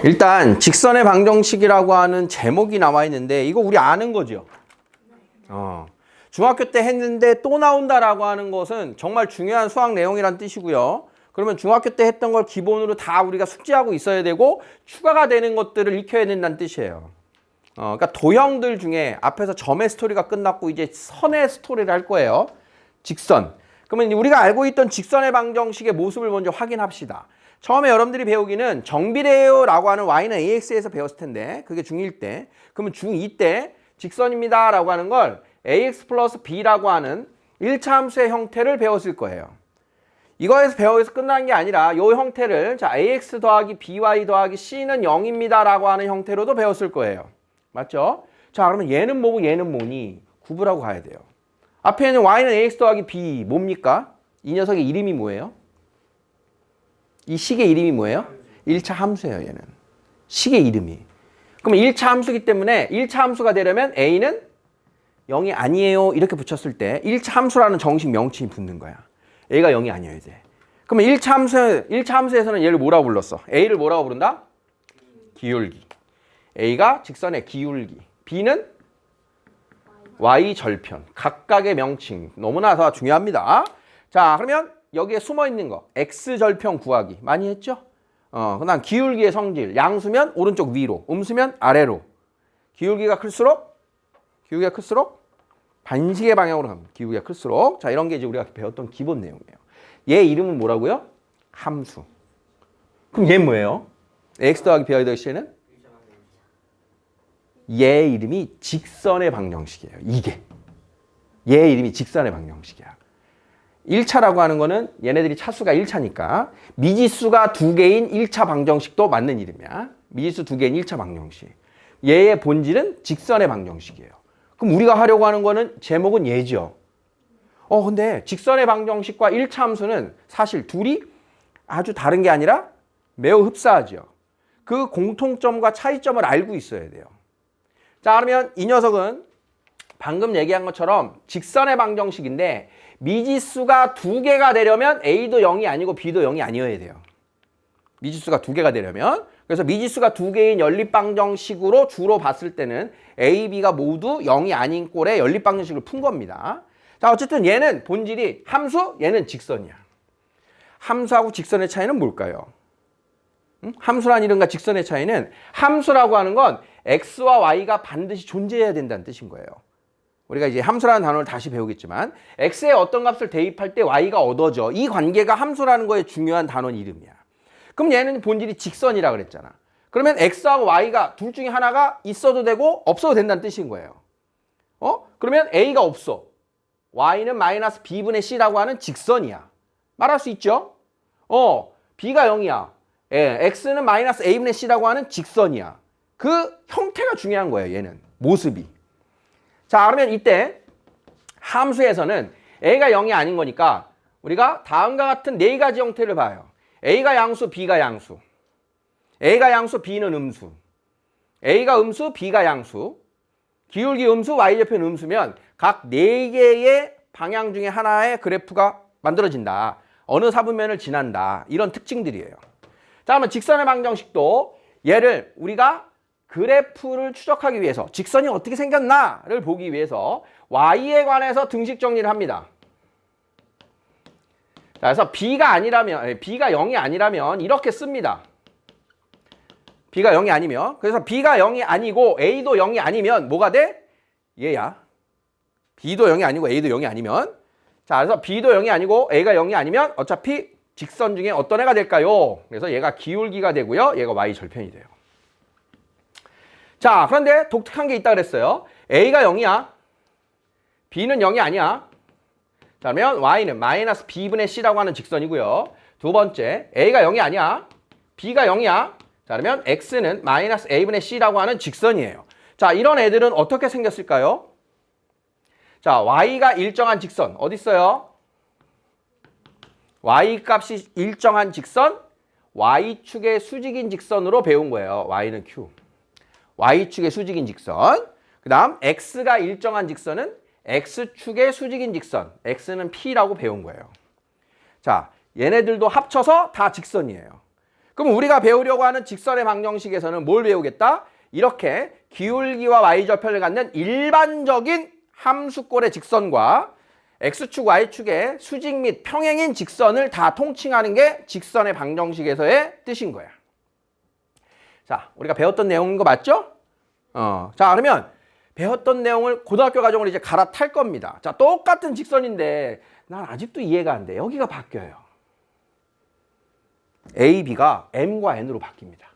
일단 직선의 방정식이라고 하는 제목이 나와 있는데 이거 우리 아는 거죠? 중학교 때 했는데 또 나온다라고 하는 것은 정말 중요한 수학 내용이란 뜻이고요. 그러면 중학교 때 했던 걸 기본으로 다 우리가 숙지하고 있어야 되고 추가가 되는 것들을 익혀야 된다는 뜻이에요. 그러니까 도형들 중에 앞에서 점의 스토리가 끝났고 이제 선의 스토리를 할 거예요. 직선. 그러면 우리가 알고 있던 직선의 방정식의 모습을 먼저 확인합시다. 처음에 여러분들이 배우기는 정비례요라고 하는 y는 ax에서 배웠을 텐데 그게 중1 때. 그러면 중2 때 직선입니다 라고 하는 걸 ax 플러스 b라고 하는 1차 함수의 형태를 배웠을 거예요. 이거에서 배워서 끝난 게 아니라 이 형태를 자 ax 더하기 by 더하기 c는 0입니다 라고 하는 형태로도 배웠을 거예요. 맞죠? 자 그러면 얘는 뭐고 얘는 뭐니? 구분하고 가야 돼요. 앞에 있는 y는 ax 더하기 b 뭡니까? 이 녀석의 이름이 뭐예요? 이 식의 이름이 뭐예요? 1차 함수예요, 얘는. 식의 이름이. 그럼 1차 함수이기 때문에 1차 함수가 되려면 a는 0이 아니에요. 이렇게 붙였을 때 1차 함수라는 정식 명칭이 붙는 거야. a가 0이 아니어야 돼. 그러면 1차 함수에서는 얘를 뭐라고 불렀어? a를 뭐라고 부른다? 기울기. a가 직선의 기울기. b는 y 절편. 각각의 명칭. 너무나 더 중요합니다. 자, 그러면 여기에 숨어 있는 거 x 절편 구하기 많이 했죠? 그다음 기울기의 성질 양수면 오른쪽 위로, 음수면 아래로. 기울기가 클수록 반식의 방향으로 갑니다. 기울기가 클수록 자 이런 게 이제 우리가 배웠던 기본 내용이에요. 얘 이름은 뭐라고요? 함수. 그럼 얘 뭐예요? x 더하기 by 더하기 c는 얘 이름이 직선의 방정식이에요. 이게 얘 이름이 직선의 방정식이야. 1차라고 하는 거는 얘네들이 차수가 1차니까 미지수가 2개인 1차 방정식도 맞는 이름이야. 미지수 2개인 1차 방정식. 얘의 본질은 직선의 방정식이에요. 그럼 우리가 하려고 하는 거는 제목은 얘죠. 근데 직선의 방정식과 1차 함수는 사실 둘이 아주 다른 게 아니라 매우 흡사하죠. 그 공통점과 차이점을 알고 있어야 돼요. 자, 그러면 이 녀석은 방금 얘기한 것처럼 직선의 방정식인데 미지수가 2개가 되려면 A도 0이 아니고 B도 0이 아니어야 돼요. 미지수가 2개가 되려면. 그래서 미지수가 2개인 연립방정식으로 주로 봤을 때는 A, B가 모두 0이 아닌 꼴의 연립방정식을 푼 겁니다. 자, 어쨌든 얘는 본질이 함수, 얘는 직선이야. 함수하고 직선의 차이는 뭘까요? 함수란 이름과 직선의 차이는 함수라고 하는 건 X와 Y가 반드시 존재해야 된다는 뜻인 거예요. 우리가 이제 함수라는 단어를 다시 배우겠지만 x에 어떤 값을 대입할 때 y가 얻어져. 이 관계가 함수라는 거의 중요한 단어 이름이야. 그럼 얘는 본질이 직선이라 그랬잖아. 그러면 x하고 y가 둘 중에 하나가 있어도 되고 없어도 된다는 뜻인 거예요. 그러면 a가 없어. y는 마이너스 b분의 c라고 하는 직선이야. 말할 수 있죠? b가 0이야. x는 마이너스 a분의 c라고 하는 직선이야. 그 형태가 중요한 거예요. 얘는 모습이. 자, 그러면 이때 함수에서는 a가 0이 아닌 거니까 우리가 다음과 같은 네 가지 형태를 봐요. a가 양수, b가 양수. a가 양수, b는 음수. a가 음수, b가 양수. 기울기 음수, y절편 음수면 각 네 개의 방향 중에 하나의 그래프가 만들어진다. 어느 사분면을 지난다. 이런 특징들이에요. 자, 그러면 직선의 방정식도 얘를 우리가 그래프를 추적하기 위해서 직선이 어떻게 생겼나를 보기 위해서 y에 관해서 등식 정리를 합니다. 자, 그래서 b가 0이 아니라면 이렇게 씁니다. b가 0이 아니면 그래서 b가 0이 아니고 a도 0이 아니면 뭐가 돼? 얘야. b도 0이 아니고 a도 0이 아니면 자, 그래서 b도 0이 아니고 a가 0이 아니면 어차피 직선 중에 어떤 애가 될까요? 그래서 얘가 기울기가 되고요. 얘가 y 절편이 돼요. 자, 그런데 독특한 게 있다 그랬어요. a가 0이야. b는 0이 아니야. 자, 그러면 y는 마이너스 b분의 c라고 하는 직선이고요. 두 번째, a가 0이 아니야. b가 0이야. 자, 그러면 x는 마이너스 a분의 c라고 하는 직선이에요. 자, 이런 애들은 어떻게 생겼을까요? 자, y가 일정한 직선 어디 있어요? y 값이 일정한 직선, y축의 수직인 직선으로 배운 거예요. y는 q. y축의 수직인 직선. 그 다음 x가 일정한 직선은 x축의 수직인 직선. x는 p라고 배운 거예요. 자, 얘네들도 합쳐서 다 직선이에요. 그럼 우리가 배우려고 하는 직선의 방정식에서는 뭘 배우겠다? 이렇게 기울기와 y절편을 갖는 일반적인 함수꼴의 직선과 x축, y축의 수직 및 평행인 직선을 다 통칭하는 게 직선의 방정식에서의 뜻인 거야. 자, 우리가 배웠던 내용인 거 맞죠? 자, 그러면 배웠던 내용을 고등학교 과정으로 이제 갈아탈 겁니다. 자, 똑같은 직선인데 난 아직도 이해가 안 돼. 여기가 바뀌어요. A, B가 M과 N으로 바뀝니다.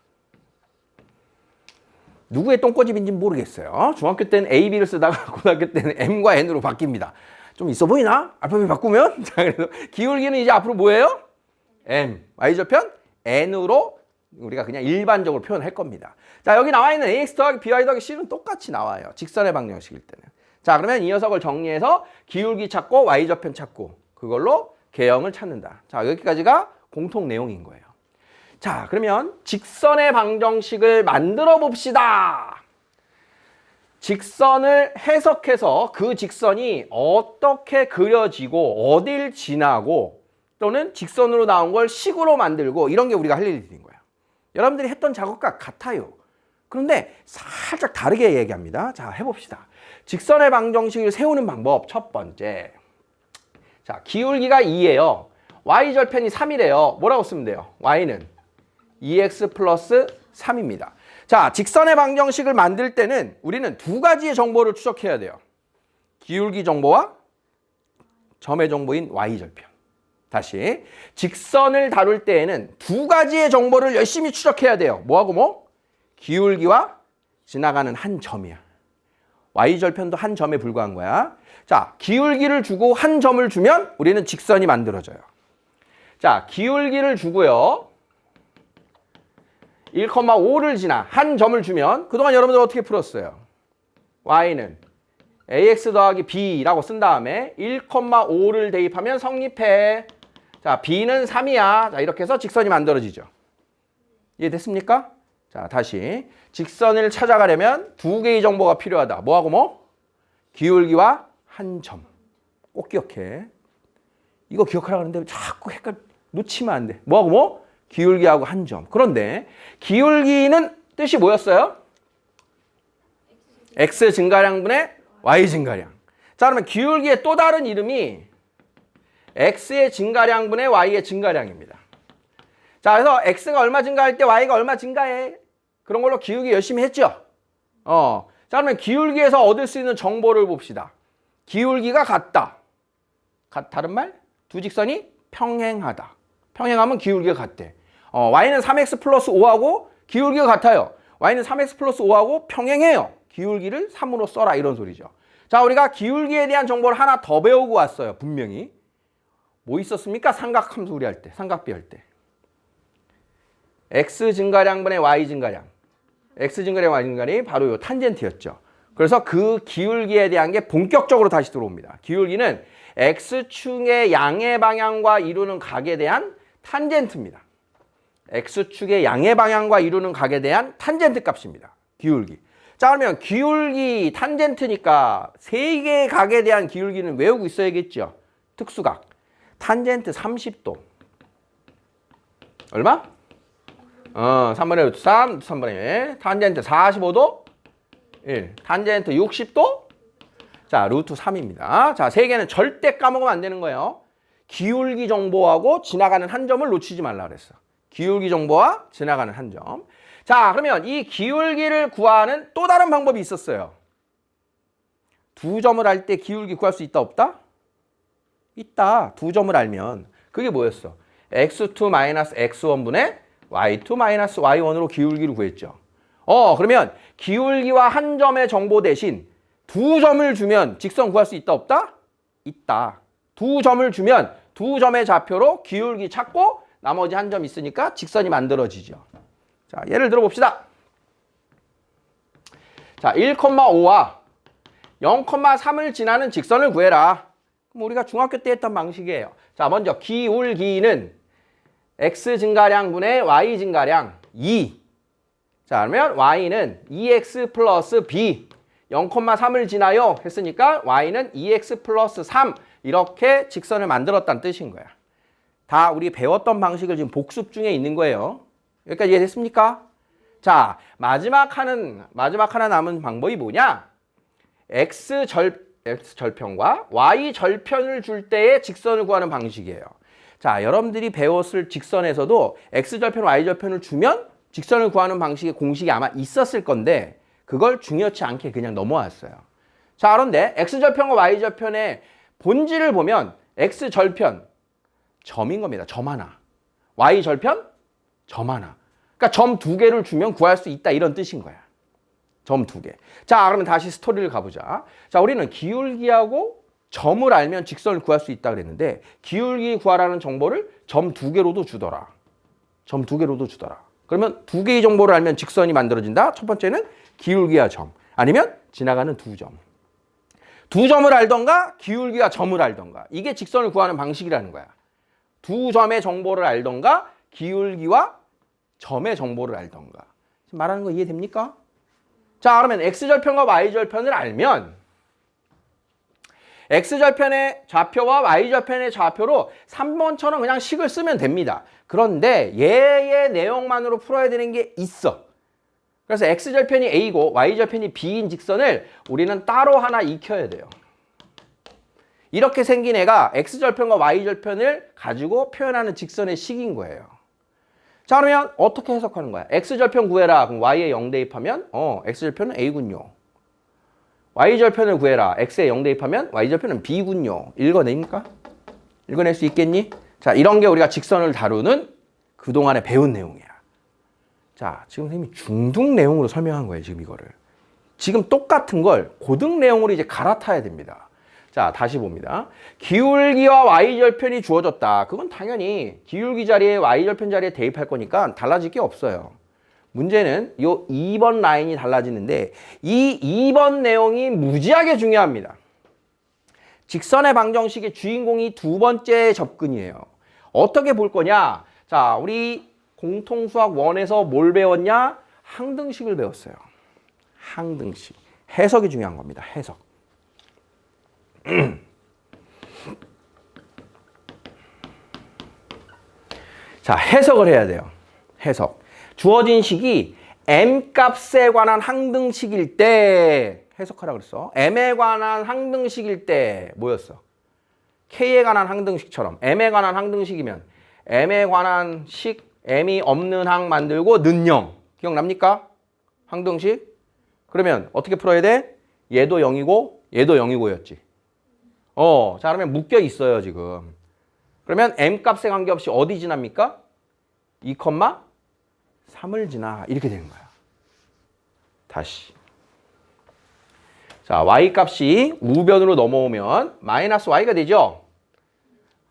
누구의 똥꼬집인지 모르겠어요. 중학교 때는 A, B를 쓰다가 고등학교 때는 M과 N으로 바뀝니다. 좀 있어 보이나? 알파벳 바꾸면? 자, 그래서 기울기는 이제 앞으로 뭐예요? M. Y절편 N으로 우리가 그냥 일반적으로 표현할 겁니다. 자, 여기 나와 있는 AX 더하기 BY 더하기 C는 똑같이 나와요. 직선의 방정식일 때는. 자, 그러면 이 녀석을 정리해서 기울기 찾고 Y절편 찾고 그걸로 개형을 찾는다. 자, 여기까지가 공통 내용인 거예요. 자, 그러면 직선의 방정식을 만들어 봅시다. 직선을 해석해서 그 직선이 어떻게 그려지고 어딜 지나고 또는 직선으로 나온 걸 식으로 만들고 이런 게 우리가 할 일인 거예요. 여러분들이 했던 작업과 같아요. 그런데 살짝 다르게 얘기합니다. 자, 해봅시다. 직선의 방정식을 세우는 방법 첫 번째. 자, 기울기가 2예요. y절편이 3이래요. 뭐라고 쓰면 돼요? y는 2x 플러스 3입니다. 자, 직선의 방정식을 만들 때는 우리는 두 가지의 정보를 추적해야 돼요. 기울기 정보와 점의 정보인 y절편. 다시, 직선을 다룰 때에는 두 가지의 정보를 열심히 추적해야 돼요. 뭐하고 뭐? 기울기와 지나가는 한 점이야. y절편도 한 점에 불과한 거야. 자, 기울기를 주고 한 점을 주면 우리는 직선이 만들어져요. 자, 기울기를 주고요. 1,5를 지나 한 점을 주면 그동안 여러분들 어떻게 풀었어요? y는 ax 더하기 b라고 쓴 다음에 1,5를 대입하면 성립해. 자, b는 3이야. 자, 이렇게 해서 직선이 만들어지죠. 이해됐습니까? 자, 다시 직선을 찾아가려면 두 개의 정보가 필요하다. 뭐하고 뭐? 기울기와 한 점. 꼭 기억해. 이거 기억하라고 하는데 자꾸 놓치면 안 돼. 뭐하고 뭐? 기울기하고 한 점. 그런데 기울기는 뜻이 뭐였어요? x 증가량분의 y 증가량. 자, 그러면 기울기의 또 다른 이름이 x의 증가량분의 y의 증가량입니다. 자, 그래서 x가 얼마 증가할 때 y가 얼마 증가해. 그런 걸로 기울기 열심히 했죠? 자, 그러면 기울기에서 얻을 수 있는 정보를 봅시다. 기울기가 같다. 다른 말? 두 직선이 평행하다. 평행하면 기울기가 같대. y는 3x 플러스 5하고 기울기가 같아요. y는 3x 플러스 5하고 평행해요. 기울기를 3으로 써라 이런 소리죠. 자, 우리가 기울기에 대한 정보를 하나 더 배우고 왔어요. 분명히. 뭐 있었습니까? 삼각함수 우리 할 때. 삼각비 할 때. x 증가량분의 y 증가량. x 증가량, y 증가량이 바로 이 탄젠트였죠. 그래서 그 기울기에 대한 게 본격적으로 다시 들어옵니다. 기울기는 x축의 양의 방향과 이루는 각에 대한 탄젠트입니다. x축의 양의 방향과 이루는 각에 대한 탄젠트 값입니다. 기울기. 자, 그러면 기울기 탄젠트니까 세 개의 각에 대한 기울기는 외우고 있어야겠죠. 특수각. 탄젠트 30도. 얼마? 3분의 루트 3, 3분의 1. 탄젠트 45도. 1. 탄젠트 60도. 자, 루트 3입니다. 자, 세 개는 절대 까먹으면 안 되는 거예요. 기울기 정보하고 지나가는 한 점을 놓치지 말라 그랬어. 기울기 정보와 지나가는 한 점. 자, 그러면 이 기울기를 구하는 또 다른 방법이 있었어요. 두 점을 할 때 기울기 구할 수 있다 없다? 있다. 두 점을 알면. 그게 뭐였어? x2-x1분의 y2-y1으로 기울기를 구했죠. 그러면 기울기와 한 점의 정보 대신 두 점을 주면 직선 구할 수 있다 없다? 있다. 두 점을 주면 두 점의 좌표로 기울기 찾고 나머지 한 점 있으니까 직선이 만들어지죠. 자, 예를 들어 봅시다. 자, 1,5와 0,3을 지나는 직선을 구해라. 그럼 우리가 중학교 때 했던 방식이에요. 자, 먼저 기울기는 x 증가량분의 y 증가량 2. 자, 그러면 y는 2x 플러스 b. 0,3을 지나요 했으니까 y는 2x 플러스 3. 이렇게 직선을 만들었다는 뜻인 거야. 다 우리 배웠던 방식을 지금 복습 중에 있는 거예요. 여기까지 이해됐습니까? 자, 마지막 하나 남은 방법이 뭐냐? X절편과 Y절편을 줄 때의 직선을 구하는 방식이에요. 자, 여러분들이 배웠을 직선에서도 X절편, Y절편을 주면 직선을 구하는 방식의 공식이 아마 있었을 건데 그걸 중요치 않게 그냥 넘어왔어요. 자, 그런데 X절편과 Y절편의 본질을 보면 X절편, 점인 겁니다. 점 하나. Y절편, 점 하나. 그러니까 점 두 개를 주면 구할 수 있다 이런 뜻인 거야. 점 두 개. 자, 그러면 다시 스토리를 가보자. 자, 우리는 기울기하고 점을 알면 직선을 구할 수 있다 그랬는데 기울기 구하라는 정보를 점 두 개로도 주더라. 점 두 개로도 주더라. 그러면 두 개의 정보를 알면 직선이 만들어진다. 첫 번째는 기울기와 점. 아니면 지나가는 두 점. 두 점을 알던가 기울기와 점을 알던가. 이게 직선을 구하는 방식이라는 거야. 두 점의 정보를 알던가 기울기와 점의 정보를 알던가. 지금 말하는 거 이해됩니까? 자, 그러면 X절편과 Y절편을 알면 X절편의 좌표와 Y절편의 좌표로 3번처럼 그냥 식을 쓰면 됩니다. 그런데 얘의 내용만으로 풀어야 되는 게 있어. 그래서 X절편이 A고 Y절편이 B인 직선을 우리는 따로 하나 익혀야 돼요. 이렇게 생긴 애가 X절편과 Y절편을 가지고 표현하는 직선의 식인 거예요. 자, 그러면 어떻게 해석하는 거야? X절편 구해라. 그럼 Y에 0 대입하면 X절편은 A군요. Y절편을 구해라. X에 0 대입하면 Y절편은 B군요. 읽어냅니까? 읽어낼 수 있겠니? 자, 이런 게 우리가 직선을 다루는 그동안에 배운 내용이야. 자, 지금 선생님이 중등 내용으로 설명한 거예요. 지금 이거를. 지금 똑같은 걸 고등 내용으로 이제 갈아타야 됩니다. 자, 다시 봅니다. 기울기와 Y절편이 주어졌다. 그건 당연히 기울기 자리에 Y절편 자리에 대입할 거니까 달라질 게 없어요. 문제는 이 2번 라인이 달라지는데 이 2번 내용이 무지하게 중요합니다. 직선의 방정식의 주인공이 두 번째 접근이에요. 어떻게 볼 거냐? 자, 우리 공통수학 1에서 뭘 배웠냐? 항등식을 배웠어요. 항등식. 해석이 중요한 겁니다. 해석. 자, 해석을 해야 돼요. 해석. 주어진 식이 m값에 관한 항등식일 때 해석하라 그랬어. m에 관한 항등식일 때 뭐였어? k에 관한 항등식처럼 m에 관한 항등식이면 m에 관한 식, m이 없는 항 만들고 는 0. 기억납니까? 항등식. 그러면 어떻게 풀어야 돼? 얘도 0이고 얘도 0이고였지. 자, 그러면 묶여 있어요, 지금. 그러면 m값에 관계없이 어디 지납니까? 2,3을 지나. 이렇게 되는 거야. 다시. 자, y값이 우변으로 넘어오면 마이너스 y가 되죠?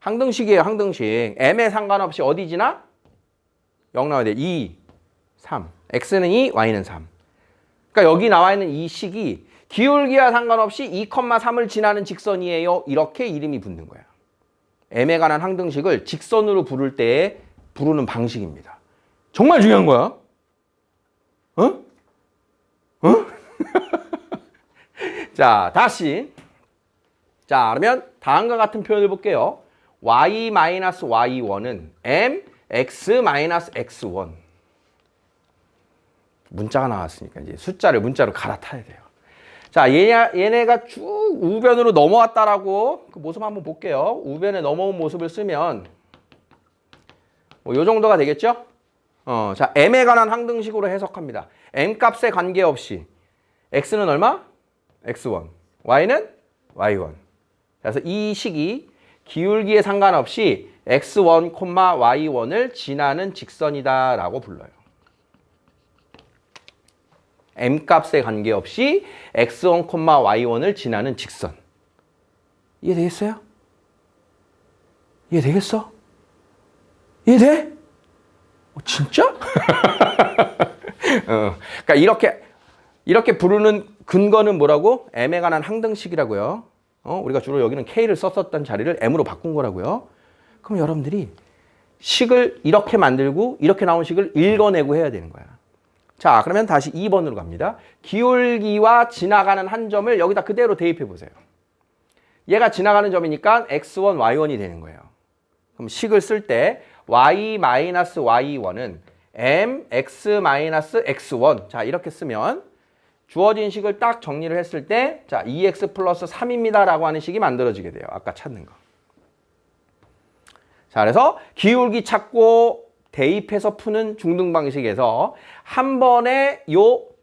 항등식이에요, 항등식. m에 상관없이 어디 지나? 0 나와야 돼. 2, 3. x는 2, y는 3. 그러니까 여기 나와 있는 이 식이 기울기와 상관없이 2,3을 지나는 직선이에요. 이렇게 이름이 붙는 거야. m에 관한 항등식을 직선으로 부를 때 부르는 방식입니다. 정말 중요한 거야. 자, 다시. 자, 그러면 다음과 같은 표현을 볼게요. y-y1은 mx-x1. 문자가 나왔으니까 이제 숫자를 문자로 갈아타야 돼요. 자, 얘네가 쭉 우변으로 넘어왔다라고 그 모습 한번 볼게요. 우변에 넘어온 모습을 쓰면 뭐 요 정도가 되겠죠? 자, m에 관한 항등식으로 해석합니다. m 값에 관계없이 x는 얼마? x1. y는 y1. 그래서 이 식이 기울기에 상관없이 x1, y1을 지나는 직선이다라고 불러요. m값에 관계없이 x1, y1을 지나는 직선. 이해되겠어요? 이해되겠어? 이해돼? 진짜? 그러니까 이렇게 부르는 근거는 뭐라고? m에 관한 항등식이라고요. 우리가 주로 여기는 k를 썼었던 자리를 m으로 바꾼 거라고요. 그럼 여러분들이 식을 이렇게 만들고 이렇게 나온 식을 읽어내고 해야 되는 거야. 자, 그러면 다시 2번으로 갑니다. 기울기와 지나가는 한 점을 여기다 그대로 대입해 보세요. 얘가 지나가는 점이니까 x1, y1이 되는 거예요. 그럼 식을 쓸 때 y-y1은 mx-x1. 자, 이렇게 쓰면 주어진 식을 딱 정리를 했을 때 자, 2x 플러스 3입니다 라고 하는 식이 만들어지게 돼요. 아까 찾는 거. 자, 그래서 기울기 찾고 대입해서 푸는 중등 방식에서 한 번에 요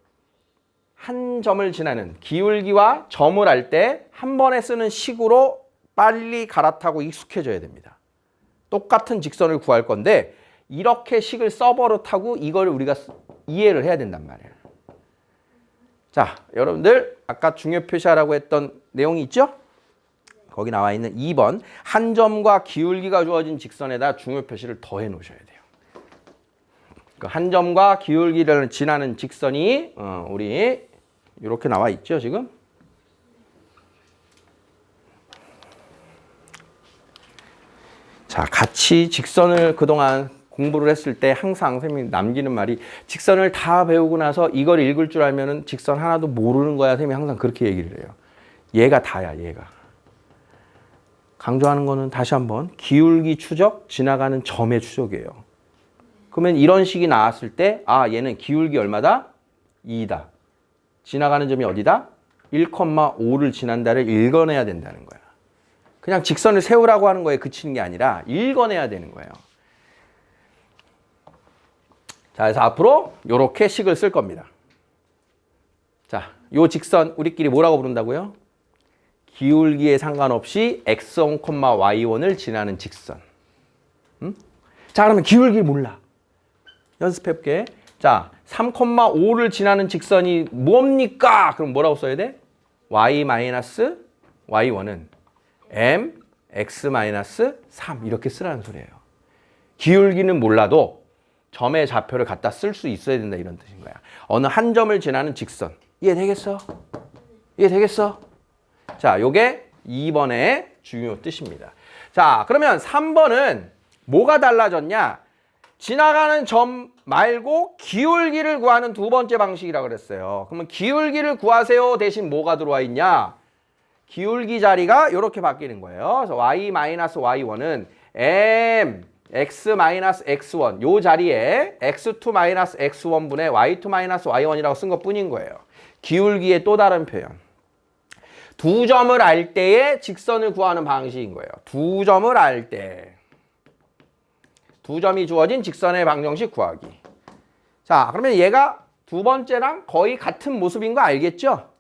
한 점을 지나는 기울기와 점을 할 때 한 번에 쓰는 식으로 빨리 갈아타고 익숙해져야 됩니다. 똑같은 직선을 구할 건데 이렇게 식을 써버릇하고 이걸 우리가 이해를 해야 된단 말이에요. 자, 여러분들 아까 중요 표시하라고 했던 내용이 있죠? 거기 나와 있는 2번 한 점과 기울기가 주어진 직선에다 중요 표시를 더해 놓으셔야 돼요. 그 한 점과 기울기를 지나는 직선이 우리 이렇게 나와 있죠, 지금? 자, 같이 직선을 그동안 공부를 했을 때 항상 선생님이 남기는 말이 직선을 다 배우고 나서 이걸 읽을 줄 알면은 직선 하나도 모르는 거야. 선생님이 항상 그렇게 얘기를 해요. 얘가 다야, 얘가. 강조하는 거는 다시 한번 기울기 추적, 지나가는 점의 추적이에요. 그러면 이런 식이 나왔을 때 아, 얘는 기울기 얼마다? 2다. 지나가는 점이 어디다? 1,5를 지난다를 읽어내야 된다는 거야. 그냥 직선을 세우라고 하는 거에 그치는 게 아니라 읽어내야 되는 거예요. 자, 그래서 앞으로 이렇게 식을 쓸 겁니다. 자, 요 직선 우리끼리 뭐라고 부른다고요? 기울기에 상관없이 x1, y1을 지나는 직선. 자, 그러면 기울기 몰라. 연습해볼게. 자, 3,5를 지나는 직선이 뭡니까? 그럼 뭐라고 써야 돼? y-y1은 m, x-3 이렇게 쓰라는 소리예요. 기울기는 몰라도 점의 좌표를 갖다 쓸 수 있어야 된다 이런 뜻인 거야. 어느 한 점을 지나는 직선. 이해되겠어? 이해되겠어? 자, 요게 2번의 중요 뜻입니다. 자, 그러면 3번은 뭐가 달라졌냐? 지나가는 점 말고 기울기를 구하는 두 번째 방식이라고 그랬어요. 그러면 기울기를 구하세요 대신 뭐가 들어와 있냐? 기울기 자리가 이렇게 바뀌는 거예요. 그래서 y-y1은 m, x-x1 요 자리에 x2-x1분의 y2-y1이라고 쓴 것뿐인 거예요. 기울기의 또 다른 표현. 두 점을 알 때의 직선을 구하는 방식인 거예요. 두 점을 알 때. 두 점이 주어진 직선의 방정식 구하기. 자, 그러면 얘가 두 번째랑 거의 같은 모습인 거 알겠죠?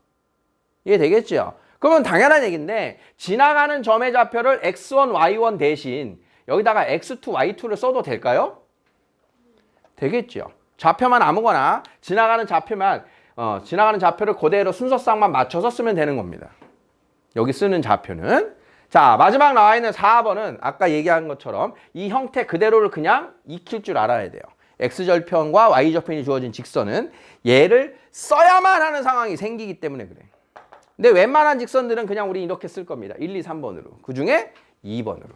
이해되겠죠? 그러면 당연한 얘기인데 지나가는 점의 좌표를 x1, y1 대신 여기다가 x2, y2를 써도 될까요? 되겠죠. 좌표만 아무거나 지나가는 좌표를 그대로 순서상만 맞춰서 쓰면 되는 겁니다. 여기 쓰는 좌표는. 자, 마지막 나와 있는 4번은 아까 얘기한 것처럼 이 형태 그대로를 그냥 익힐 줄 알아야 돼요. x절편과 y절편이 주어진 직선은 얘를 써야만 하는 상황이 생기기 때문에 그래. 근데 웬만한 직선들은 그냥 우리 이렇게 쓸 겁니다. 1, 2, 3번으로. 그 중에 2번으로.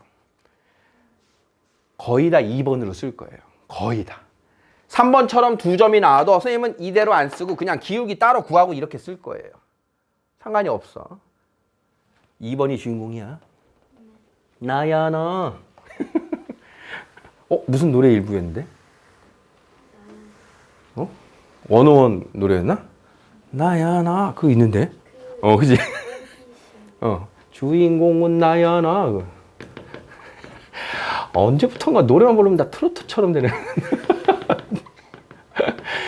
거의 다 2번으로 쓸 거예요. 거의 다. 3번처럼 두 점이 나와도 선생님은 이대로 안 쓰고 그냥 기울기 따로 구하고 이렇게 쓸 거예요. 상관이 없어. 2번이 주인공이야. 나야 나. 무슨 노래 일부였는데? 원어원 노래였나? 나야 나 그거 있는데? 그지? 주인공은 나야 나. 언제부턴가 노래만 부르면 다 트로트처럼 되네.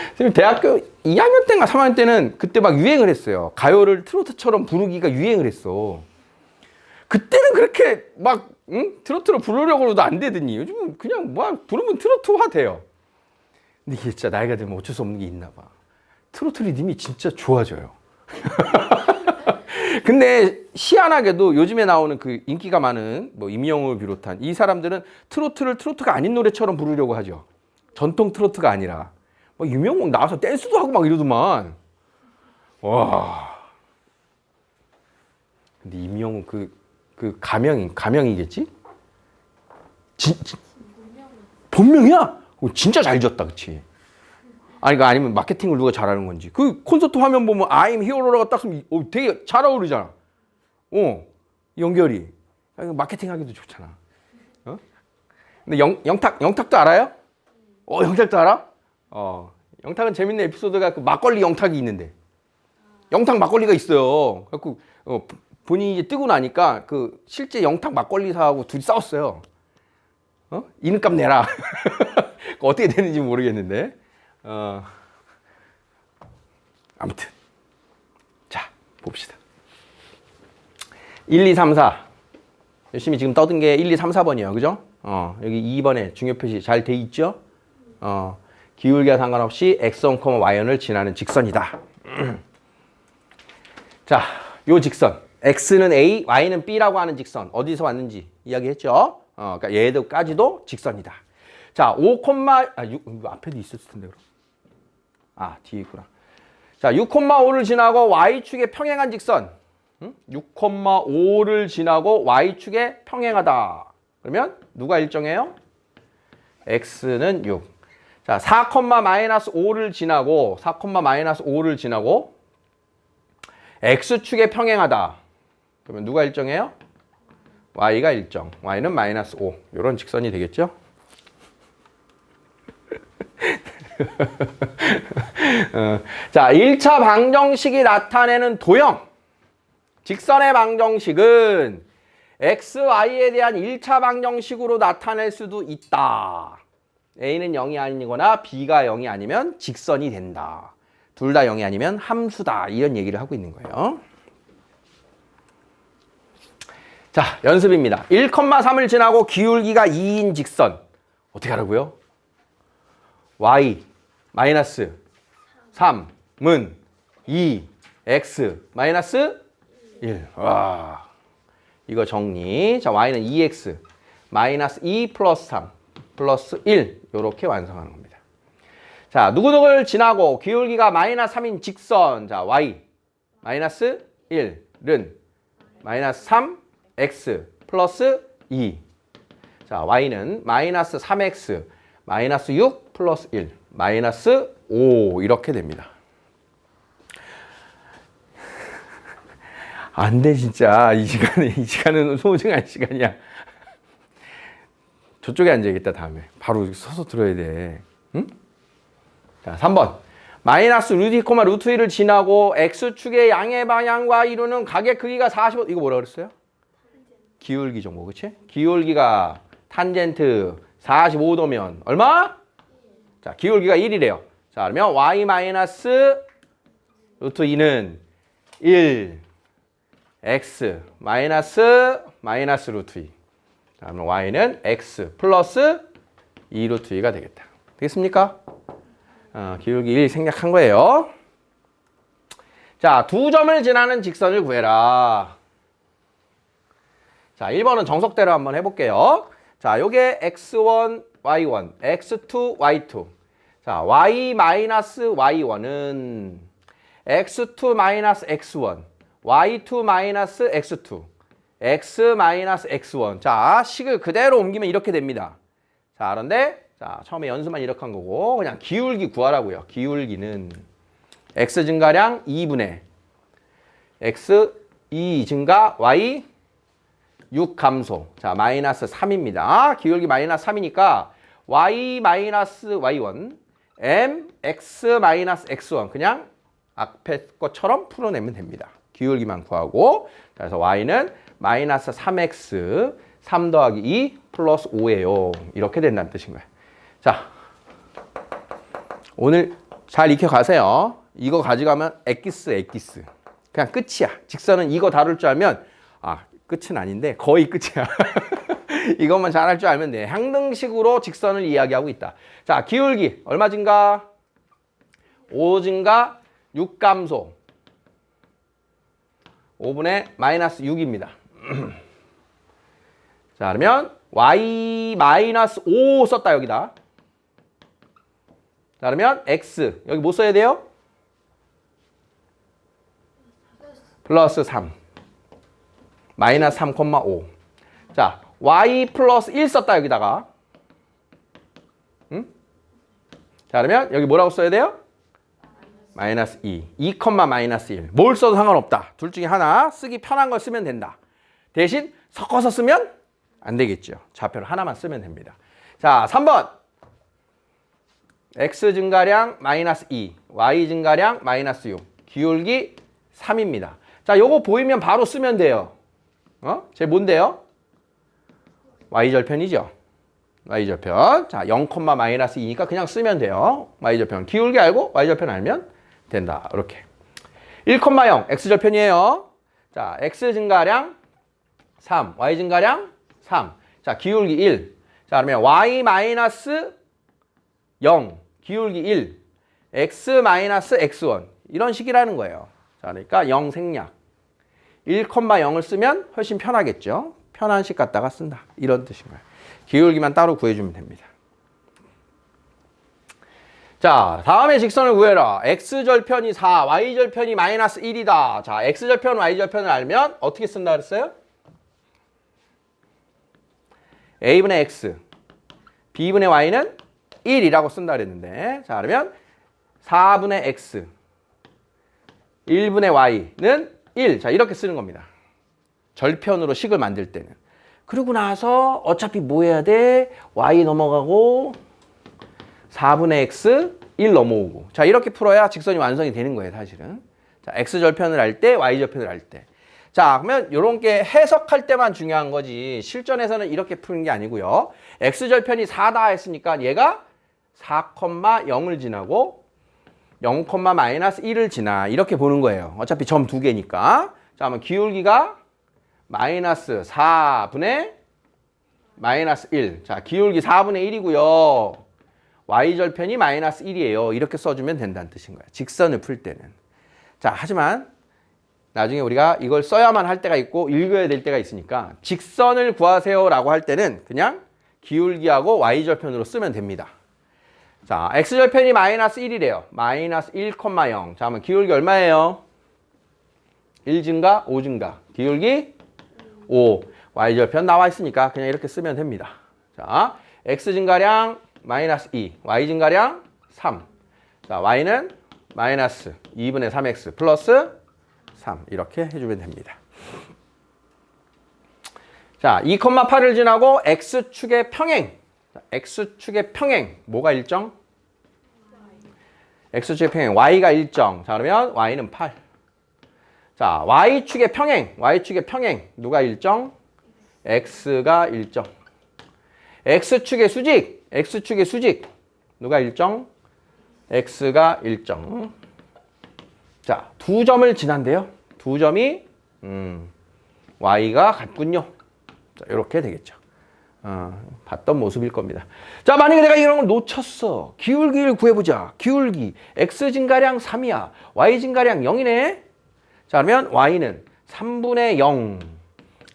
선생님 대학교 2학년 때인가 3학년 때는 그때 막 유행을 했어요. 가요를 트로트처럼 부르기가 유행을 했어. 그때는 그렇게 막 트로트로 부르려고 해도 안 되더니 요즘은 그냥 뭐 부르면 트로트화 돼요. 근데 이게 진짜 나이가 들면 어쩔 수 없는 게 있나 봐. 트로트 리듬이 진짜 좋아져요. 근데 희한하게도 요즘에 나오는 그 인기가 많은 뭐 임영웅을 비롯한 이 사람들은 트로트를 트로트가 아닌 노래처럼 부르려고 하죠. 전통 트로트가 아니라. 뭐 임영웅 나와서 댄스도 하고 막 이러더만. 와. 근데 임영웅 그 가명이겠지? 본명이야? 진짜 잘 지었다, 그치? 아니면 마케팅을 누가 잘하는 건지. 그 콘서트 화면 보면 I'm Hero라고 딱 쓰면 되게 잘 어울리잖아. 연결이. 마케팅 하기도 좋잖아. 근데 영탁도 알아요? 영탁도 알아? 영탁은 재밌는 에피소드가 그 막걸리 영탁이 있는데 영탁 막걸리가 있어요. 그래갖고 본인이 이제 뜨고 나니까 그 실제 영탁 막걸리 사하고 둘이 싸웠어요. 이는값 내라. 어떻게 되는지 모르겠는데. 아무튼 자 봅시다. 1, 2, 3, 4 열심히 지금 떠든 게 1, 2, 3, 4번이에요. 그죠? 여기 2번에 중요 표시 잘 돼 있죠? 기울기와 상관없이 x1, y1을 지나는 직선이다. 자, 요 직선 x는 a, y는 b라고 하는 직선 어디서 왔는지 이야기했죠? 그러니까 얘도까지도 직선이다. 자, 6 앞에도 있었을 텐데 그럼. 뒤에 있구나. 자, 6,5를 지나고 y축에 평행한 직선. 6,5를 지나고 y축에 평행하다. 그러면 누가 일정해요? x는 6. 자, 4,-5를 지나고 4,-5를 지나고 x축에 평행하다. 그러면 누가 일정해요? y가 일정. y는 -5. 이런 직선이 되겠죠? 자, 1차 방정식이 나타내는 도형. 직선의 방정식은 x, y에 대한 1차 방정식으로 나타낼 수도 있다. a는 0이 아니거나 b가 0이 아니면 직선이 된다. 둘 다 0이 아니면 함수다. 이런 얘기를 하고 있는 거예요. 자, 연습입니다. 1,3을 지나고 기울기가 2인 직선. 어떻게 하라고요? y 마이너스 3은 2 x 마이너스 1. 와, 이거 정리. 자, y는 2x 마이너스 2 플러스 3 플러스 1 이렇게 완성하는 겁니다. 자, 누구누구를 지나고 기울기가 마이너스 3인 직선. 자, y 마이너스 1은 마이너스 3x 플러스 2. 자, y는 마이너스 3x 마이너스 6 플러스 1 마이너스 5 이렇게 됩니다. 안 돼 진짜. 이 시간은 소중한 시간이야. 저쪽에 앉아야겠다. 다음에 바로 서서 들어야 돼. 응? 자, 3번 마이너스 루트 2, 루트 1을 지나고 x축의 양의 방향과 이루는 각의 크기가 45. 이거 뭐라 그랬어요? 기울기 정보. 그치? 기울기가 탄젠트 45도면 얼마? 자, 기울기가 1이래요. 자, 그러면 y 마이너스 루트 2는 1 x 마이너스 루트 2. 자, 그러면 y는 x 플러스 2 루트 2가 되겠다. 되겠습니까? 기울기 1 생략한 거예요. 자, 두 점을 지나는 직선을 구해라. 자, 1번은 정석대로 한번 해볼게요. 자, 요게 x1, y1, x2, y2. 자, y 마이너스 y1은 x2 마이너스 x1, y2 마이너스 x2, x 마이너스 x1. 자, 식을 그대로 옮기면 이렇게 됩니다. 자, 그런데 자, 처음에 연습만 이렇게 한 거고 그냥 기울기 구하라고요. 기울기는 x 증가량 2분의 x 2 증가 y 6 감소. 자, 마이너스 3입니다. 기울기 마이너스 3이니까 y 마이너스 y1 m x 마이너스 x1 그냥 앞에 것처럼 풀어내면 됩니다. 기울기만 구하고. 자, 그래서 y는 마이너스 3x 3 더하기 2 플러스 5예요. 이렇게 된다는 뜻인 거예요. 자, 오늘 잘 익혀가세요. 이거 가져가면 엑기스. 그냥 끝이야. 직선은 이거 다룰 줄 알면 끝은 아닌데 거의 끝이야. 이것만 잘 할 줄 알면 돼. 항등식으로 직선을 이야기하고 있다. 자, 기울기 얼마 증가? 5 증가 6 감소. 5분의 마이너스 6입니다. 자, 그러면 y 마이너스 5 썼다 여기다. 자, 그러면 x 여기 뭐 써야 돼요? 플러스 3 마이너스 3,5. 자, y 플러스 1 썼다 여기다가. 응? 자, 그러면 여기 뭐라고 써야 돼요? 마이너스 2 마이너스 1. 뭘 써도 상관없다. 둘 중에 하나 쓰기 편한 걸 쓰면 된다. 대신 섞어서 쓰면 안 되겠죠. 좌표를 하나만 쓰면 됩니다. 자, 3번 x 증가량 마이너스 2, y 증가량 마이너스 6, 기울기 3입니다. 자, 요거 보이면 바로 쓰면 돼요. 제 뭔데요? y절편이죠. y절편. 자, 0, 마이너스 2니까 그냥 쓰면 돼요. y절편. 기울기 알고 y절편 알면 된다. 이렇게. 1,0 x절편이에요. 자, x 증가량 3, y 증가량 3. 자, 기울기 1. 자, 그러면 y 마이너스 0, 기울기 1, x 마이너스 x1 이런 식이라는 거예요. 자, 그러니까 0 생략. 1,0을 쓰면 훨씬 편하겠죠. 편한 식 갖다가 쓴다. 이런 뜻인 거예요. 기울기만 따로 구해주면 됩니다. 자, 다음에 직선을 구해라. x절편이 4, y절편이 마이너스 1이다. 자, x절편, y절편을 알면 어떻게 쓴다 그랬어요? a분의 x, b분의 y는 1이라고 쓴다 그랬는데, 자, 그러면 4분의 x, 1분의 y는 1. 자, 이렇게 쓰는 겁니다. 절편으로 식을 만들 때는. 그러고 나서 어차피 뭐 해야 돼? y 넘어가고 4분의 x, 1 넘어오고. 자, 이렇게 풀어야 직선이 완성이 되는 거예요, 사실은. 자, x절편을 할 때, y절편을 할 때. 자, 그러면 요런 게 해석할 때만 중요한 거지 실전에서는 이렇게 푸는 게 아니고요. x절편이 4다 했으니까 얘가 4,0을 지나고 0, 마이너스 1을 지나 이렇게 보는 거예요. 어차피 점 두 개니까. 자, 그러면 기울기가 마이너스 4분의 마이너스 1. 자, 기울기 4분의 1이고요. y절편이 마이너스 1이에요. 이렇게 써주면 된다는 뜻인 거예요. 직선을 풀 때는. 자, 하지만 나중에 우리가 이걸 써야만 할 때가 있고 읽어야 될 때가 있으니까 직선을 구하세요라고 할 때는 그냥 기울기하고 y절편으로 쓰면 됩니다. 자, x절편이 마이너스 1이래요. 마이너스 1,0. 자, 그러면 기울기 얼마예요? 1 증가, 5 증가. 기울기 5. y절편 나와 있으니까 그냥 이렇게 쓰면 됩니다. 자, x 증가량 마이너스 2, y 증가량 3. 자, y는 마이너스 2분의 3x 플러스 3 이렇게 해주면 됩니다. 자, 2,8을 지나고 x축의 평행. 자, x축의 평행 뭐가 일정? x축의 평행 y가 일정. 자, 그러면 y는 8. 자, y축의 평행. y축의 평행 누가 일정? x가 일정. x축의 수직. x축의 수직 누가 일정? x가 일정. 자, 두 점을 지난대요. 두 점이 y가 같군요. 자, 이렇게 되겠죠. 봤던 모습일 겁니다. 자, 만약에 내가 이런 걸 놓쳤어. 기울기를 구해보자. 기울기 x 증가량 3이야. y 증가량 0이네. 자, 그러면 y는 3분의 0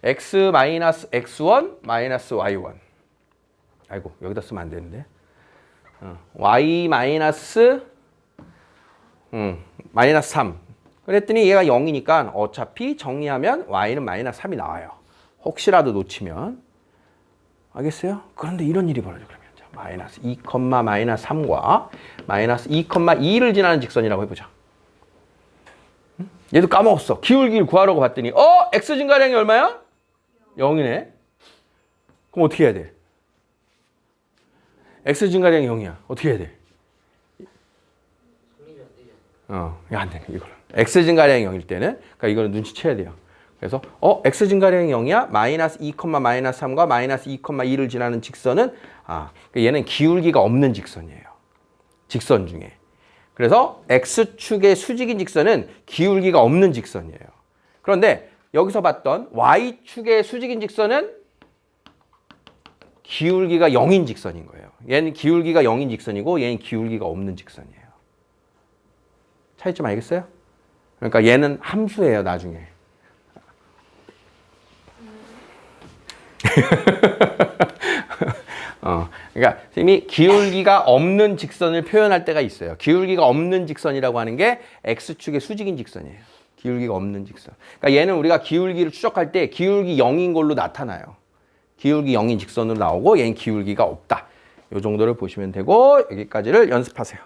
x 마이너스 x1 마이너스 y1. 아이고, 여기다 쓰면 안 되는데. y 마이너스 마이너스 3. 그랬더니 얘가 0이니까 어차피 정리하면 y는 마이너스 3이 나와요. 혹시라도 놓치면. 알겠어요? 그런데 이런 일이 벌어져 그러면. 자, 마이너스 2, 마이너스 3과 마이너스 2,2를 지나는 직선이라고 해보자. 얘도 까먹었어. 기울기를 구하려고 봤더니 x 증가량이 얼마야? 0이네. 그럼 어떻게 해야 돼? x 증가량이 0이야. 어떻게 해야 돼? 이거 안 되네, 이거는. x 증가량이 0일 때는, 그러니까 이거는 눈치채야 돼요. 그래서, x 증가량이 0이야? 마이너스 2, 마이너스 3과 마이너스 2,2를 지나는 직선은, 얘는 기울기가 없는 직선이에요. 직선 중에. 그래서 x축의 수직인 직선은 기울기가 없는 직선이에요. 그런데 여기서 봤던 y축의 수직인 직선은 기울기가 0인 직선인 거예요. 얘는 기울기가 0인 직선이고 얘는 기울기가 없는 직선이에요. 차이점 알겠어요? 그러니까 얘는 함수예요, 나중에. 그러니까 선생님이 기울기가 없는 직선을 표현할 때가 있어요. 기울기가 없는 직선이라고 하는 게 x축의 수직인 직선이에요. 기울기가 없는 직선. 그러니까 얘는 우리가 기울기를 추적할 때 기울기 0인 걸로 나타나요. 기울기 0인 직선으로 나오고 얘는 기울기가 없다. 이 정도를 보시면 되고 여기까지를 연습하세요.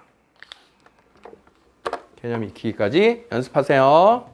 개념 익히기까지 연습하세요.